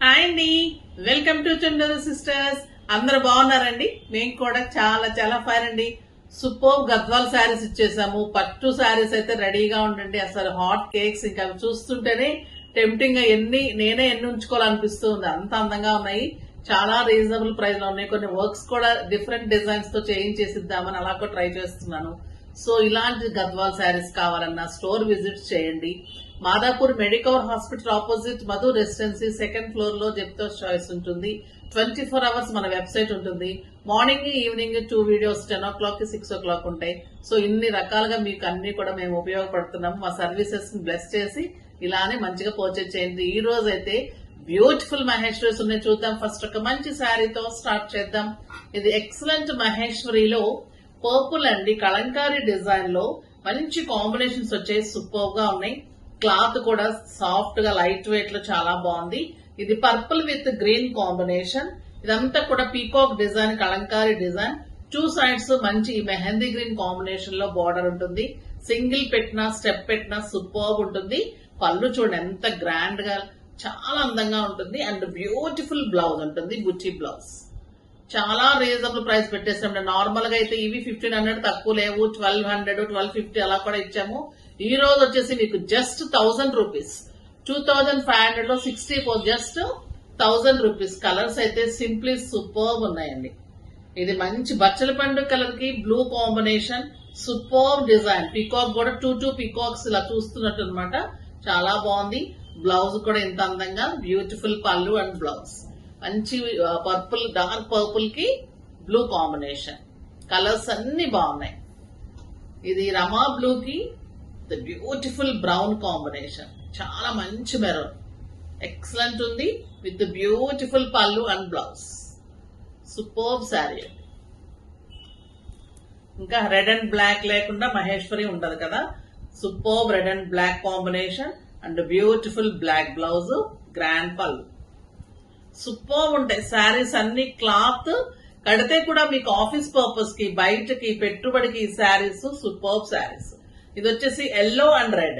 Hi అండి, welcome to Chunduru sisters. అందరు బాగున్నారండి? మేము కూడా చాలా చాలా ఫైన్ అండి. సూపర్ గద్వాల్ శారీస్ ఇచ్చేసాము. పట్టు శారీస్ అయితే రెడీగా ఉండండి. అసలు హాట్ కేక్స్ ఇంకా అవి చూస్తుంటేనే టెంప్టింగ్ గా నేనే ఎన్ని ఉంచుకోవాలనిపిస్తూ ఉంది. అంత అందంగా ఉన్నాయి. చాలా రీజనబుల్ ప్రైస్ లో ఉన్నాయి. కొన్ని వర్క్స్ కూడా డిఫరెంట్ డిజైన్స్ తో చేయించేసిద్దామని అలా కూడా ట్రై చేస్తున్నాను. సో ఇలాంటి గద్వాల్ శారీస్ కావాలన్నా స్టోర్ విజిట్ చేయండి. Madhapur Medicover hospital opposite Madhu residency second floor లో జెప్టోస్ చాయిస్ ఉంటుంది. 24 అవర్స్ మన వెబ్సైట్ ఉంటుంది. మార్నింగ్ ఈవినింగ్ 2 వీడియోస్ 10 o'clock కి 6 o'clock ఉంటాయి. సో ఇన్ని రకాలుగా మీకు అన్ని కూడా మేము ఉపయోగపడుతున్నాము. మా సర్వీసెస్ ని బ్లెస్ చేసి ఇలానే మంచిగా పర్చేజ్ చేయండి. ఈ రోజు అయితే బ్యూటిఫుల్ మహేశ్వరీస్ ఉన్నాయి, చూద్దాం. ఫస్ట్ ఒక మంచి శారీతో స్టార్ట్ చేద్దాం. ఇది ఎక్సలెంట్ మహేశ్వరిలో పర్పుల్ అండి, కలంకారీ డిజైన్ లో మంచి కాంబినేషన్స్ వచ్చాయి. సూపర్ గా ఉన్నాయి. క్లాత్ కూడా సాఫ్ట్ గా లైట్ వెయిట్ లో చాలా బాగుంది. ఇది పర్పుల్ విత్ గ్రీన్ కాంబినేషన్. ఇదంతా కూడా peacock design, Kalamkari design. 2 sides మంచి మెహందీ గ్రీన్ కాంబినేషన్ లో బార్డర్ ఉంటుంది. సింగిల్ పెట్టినా స్టెప్ పెట్టినా సూపర్ ఉంటుంది. పళ్ళు చూడండి ఎంత గ్రాండ్ గా, చాలా అందంగా ఉంటుంది. అండ్ బ్యూటిఫుల్ బ్లౌజ్ ఉంటుంది, బుట్టి బ్లౌజ్. చాలా రీజనబుల్ ప్రైస్ పెట్టేసాం. నార్మల్ గా అయితే ఇవి 1500 తక్కువ లేవు, 1200 1250 అలా కూడా ఇచ్చాము. ఈ రోజు వచ్చేసి మీకు జస్ట్ 1000 రూపీస్, 2500 లో 60 జస్ట్ 1000 రూపీస్. కలర్స్ అయితే సింప్లీ సూపర్ ఉన్నాయండి. ఇది మంచి బచ్చల పండు కలర్ కి blue combination, super design. Peacock కూడా 2 పీకాక్స్ ఇలా చూస్తున్నట్టు అనమాట. చాలా బాగుంది. బ్లౌజ్ కూడా ఎంత అందంగా, బ్యూటిఫుల్ పళ్ళు అండ్ బ్లౌజ్. మంచి పర్పుల్, డార్క్ పర్పుల్ కి బ్లూ కాంబినేషన్. కలర్స్ అన్ని బాగున్నాయి. ఇది రమా బ్లూ కి బ్యూటిఫుల్ బ్రౌన్ కాంబినేషన్. చాలా మంచి మెరూన్, ఎక్సలెంట్ ఉంది. విత్ బ్యూటిఫుల్ పళ్ళు అండ్ బ్లౌజ్. సూపర్ శారీ. ఇంకా రెడ్ అండ్ బ్లాక్ లేకుండా మహేశ్వరి ఉండదు కదా. Super red and black combination and beautiful black blouse, grand pallu. Super ఉంటాయి శారీస్ అన్ని. క్లాత్ కడితే కూడా మీకు ఆఫీస్ పర్పస్ కి, బయటకి, పెట్టుబడికి ఈ శారీస్ సూపర్ శారీస్. ఇది వచ్చేసి yellow and red,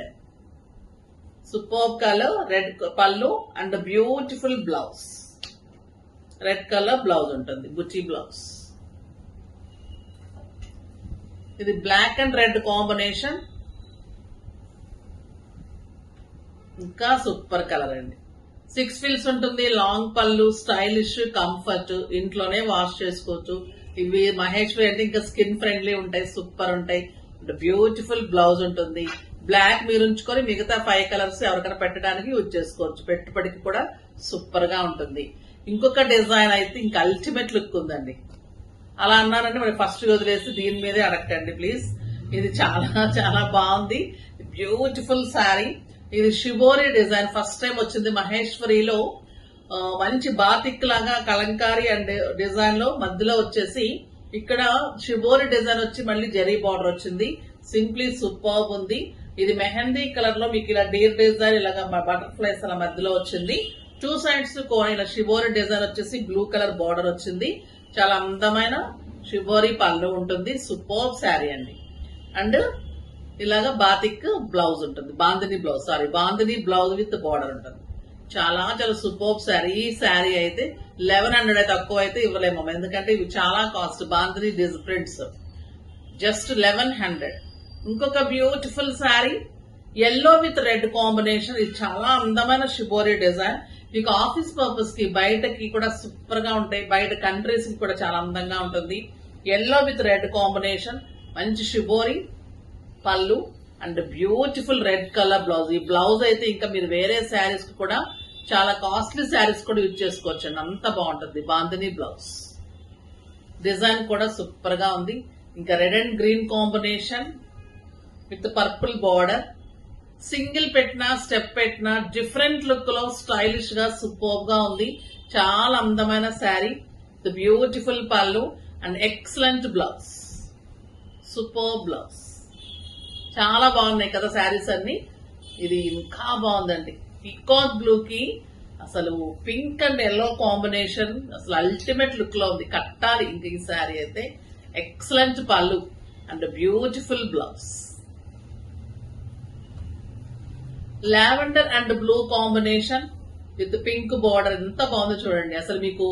super colour, red పళ్ళు and beautiful blouse. Red colour blouse ఉంటుంది, బుట్టి బ్లౌజ్. ఇది బ్లాక్ అండ్ రెడ్ కాంబినేషన్, ఇంకా సూపర్ కలర్ అండి. 6 ఫిల్స్ ఉంటుంది, లాంగ్ పళ్ళు, స్టైలిష్, కంఫర్ట్. ఇంట్లోనే వాష్ చేసుకోవచ్చు. ఇవి మహేశ్వరి అంటే ఇంకా స్కిన్ ఫ్రెండ్లీ ఉంటాయి, సూపర్ ఉంటాయి. బ్యూటిఫుల్ బ్లౌజ్ ఉంటుంది. బ్లాక్ మీరు ఉంచుకొని మిగతా 5 కలర్స్ ఎవరికైనా పెట్టడానికి యూజ్ చేసుకోవచ్చు. పెట్టుబడికి కూడా సూపర్ గా ఉంటుంది. ఇంకొక డిజైన్ అయితే ఇంకా అల్టిమేట్ లుక్ ఉందండి. అలా అన్నారంటే మరి ఫస్ట్ వదిలేసి దీని మీదే అడగండి ప్లీజ్. ఇది చాలా చాలా బాగుంది. బ్యూటిఫుల్ శారీ. ఇది షిబోరి డిజైన్, ఫస్ట్ టైం వచ్చింది మహేశ్వరిలో. మంచి బాతిక్ లాగా కలంకారీ అండ్ డిజైన్ లో మధ్యలో వచ్చేసి ఇక్కడ షిబోరి డిజైన్ వచ్చి మళ్ళీ జరీ బార్డర్ వచ్చింది. సింప్లీ సూపర్ ఉంది. ఇది మెహందీ కలర్ లో మీకు ఇలా డీర్ డిజైన్, ఇలాగా బటర్ఫ్లైస్ అలా మధ్యలో వచ్చింది. 2 సైడ్స్ ఇలా షిబోరి డిజైన్ వచ్చేసి బ్లూ కలర్ బార్డర్ వచ్చింది. చాలా అందమైన షిబోరి పళ్ళు ఉంటుంది. సూపర్ శారీ అండి. అండ్ ఇలాగా బాతిక్ బ్లౌజ్ ఉంటుంది, బాందిని బ్లౌజ్ విత్ బార్డర్ ఉంటుంది. చాలా చాలా సూపర్ శారీ. ఈ శారీ అయితే 1100 తక్కువ అయితే ఇవ్వలేము, ఎందుకంటే ఇవి చాలా కాస్ట్. Bandhani prints just 1100. ఇంకొక beautiful sari, yellow with red combination. ఇది చాలా అందమైన షిబోరి డిజైన్. మీకు ఆఫీస్ పర్పస్ కి, బయటకి కూడా సూపర్ గా ఉంటాయి. బయట కంట్రీస్ కి కూడా చాలా అందంగా ఉంటుంది. ఎల్లో విత్ రెడ్ కాంబినేషన్, మంచి షిబోరి పళ్ళు and beautiful red colour blouse. ఈ బ్లౌజ్ అయితే ఇంకా మీరు వేరే శారీస్ కి కూడా, చాలా కాస్ట్లీ శారీస్ కూడా యూజ్ చేసుకోవచ్చు అండి, అంత బాగుంటుంది. బాందిని బ్లౌజ్ డిజైన్ కూడా సూపర్ గా ఉంది. ఇంకా red and green combination with purple border. Single పెట్టినా స్టెప్ పెట్టినా డిఫరెంట్ లుక్ లో స్టైలిష్ గా సూపర్ గా ఉంది. చాలా అందమైన శారీ. విత్ బ్యూటిఫుల్ పళ్ళు and excellent blouse, super blouse. చాలా బాగున్నాయి కదా శారీస్ అన్ని. ఇది ఇంకా బాగుందండి. పీకాక్ బ్లూ కి అసలు పింక్ అండ్ ఎల్లో కాంబినేషన్ అసలు అల్టిమేట్ లుక్ లో ఉంది. కట్టాలి ఇంక ఈ శారీ అయితే. ఎక్సలెంట్ పళ్ళు and beautiful blouse. Lavender and blue combination, with pink border ఎంత బాగుందో చూడండి. అసలు మీకు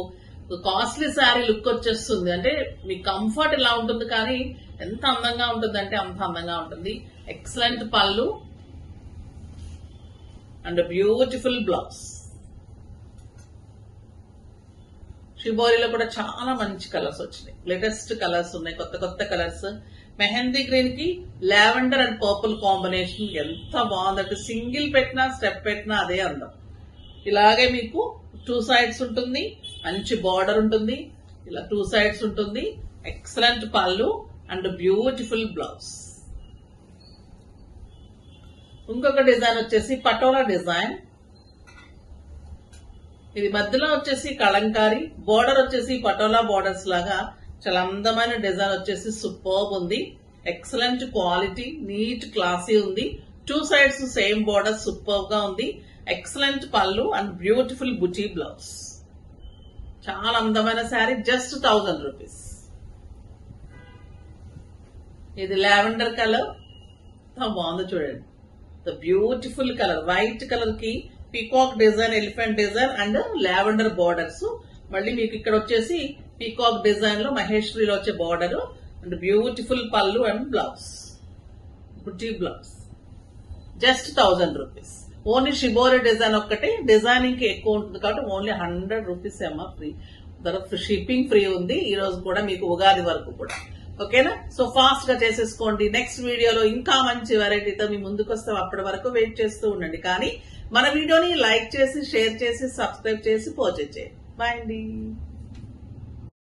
కాస్ట్లీ శారీ లుక్ వచ్చేస్తుంది. అంటే మీ కంఫర్ట్ ఇలా ఉంటుంది కానీ ఎంత అందంగా ఉంటుంది అంటే అంత అందంగా ఉంటుంది. ఎక్సలెంట్ పళ్ళు అండ్ బ్యూటిఫుల్ బ్లౌజ్. షిబోరిలో కూడా చాలా మంచి కలర్స్ వచ్చినాయి. లేటెస్ట్ కలర్స్ ఉన్నాయి, కొత్త కొత్త కలర్స్. మెహందీ గ్రీన్ కి లావెండర్ అండ్ పర్పుల్ కాంబినేషన్ ఎంత బాగుందంటే సింగిల్ పెట్టినా స్టెప్ పెట్టినా అదే అందం. ఇలాగే మీకు 2 సైడ్స్ ఉంటుంది, మంచి బార్డర్ ఉంటుంది, ఇలా 2 సైడ్స్ ఉంటుంది. ఎక్సలెంట్ పళ్ళు అండ్ బ్యూటిఫుల్ బ్లౌజ్. ఇంకొక డిజైన్ వచ్చేసి పటోలా డిజైన్. ఇది మధ్యలో వచ్చేసి కలంకారీ, బోర్డర్ వచ్చేసి పటోలా బోర్డర్స్ లాగా చాలా అందమైన డిజైన్ వచ్చేసి సూపర్బ్ ఉంది. ఎక్సలెంట్ క్వాలిటీ, నీట్ క్లాసీ ఉంది. 2 సైడ్స్ సేమ్ బోర్డర్ సూపర్బ్ గా ఉంది. ఎక్సలెంట్ పళ్ళు అండ్ బ్యూటిఫుల్ బుటీ బ్లౌజ్. చాలా అందమైన శారీ, జస్ట్ 1000 రూపీస్. ఇది లావెండర్ కలర్, బాగుంది చూడండి. The beautiful colour, white colour కి peacock design, elephant design and lavender borders. మళ్ళీ మీకు ఇక్కడ వచ్చేసి పీకాక్ డిజైన్ లో మహేశ్వరిలో వచ్చే బార్డర్ అండ్ బ్యూటిఫుల్ పళ్ళు అండ్ బ్లౌజ్, బుటీ blouse. Just 1000 rupees. Only shibori design ఒక్కటే, డిజైనింగ్ కి ఎక్కువ ఉంటుంది కాబట్టి ఓన్లీ 100 రూపీస్ అమ్మా ఫ్రీ. షిప్పింగ్ ఫ్రీ ఉంది ఈ రోజు కూడా, మీకు ఉగాది వరకు కూడా. ఓకేనా? సో ఫాస్ట్ గా చేసేసుకోండి. నెక్స్ట్ వీడియోలో ఇంకా మంచి వెరైటీతో మీ ముందుకు వస్తాం. అప్పటి వరకు వెయిట్ చేస్తూ ఉండండి. కానీ మన వీడియోని లైక్ చేసి, షేర్ చేసి, సబ్స్క్రైబ్ చేసి, పర్చేజ్ చేయండి. బాయ్ అండి.